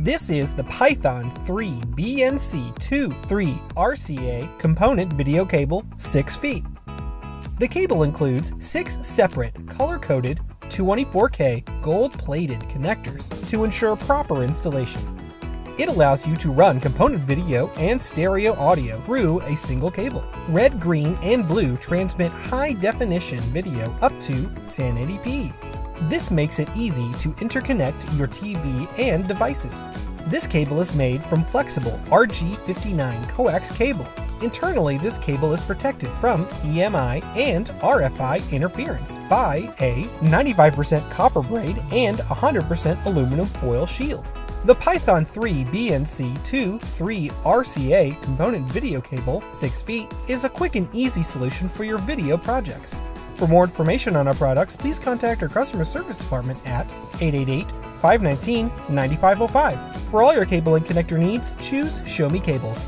This is the Python 3 BNC 2.3 RCA Component Video Cable 6 feet. The cable includes 6 separate color-coded 224K gold-plated connectors to ensure proper installation. It allows you to run component video and stereo audio through a single cable. Red, green, and blue transmit high-definition video up to 1080p. This makes it easy to interconnect your TV and devices. This cable is made from flexible RG59 coax cable. Internally, this cable is protected from EMI and RFI interference by a 95% copper braid and 100% aluminum foil shield. The Python 3 BNC 2.3 RCA Component Video Cable 6 feet is a quick and easy solution for your video projects. For more information on our products, please contact our customer service department at 888-519-9505. For all your cable and connector needs, choose Show Me Cables.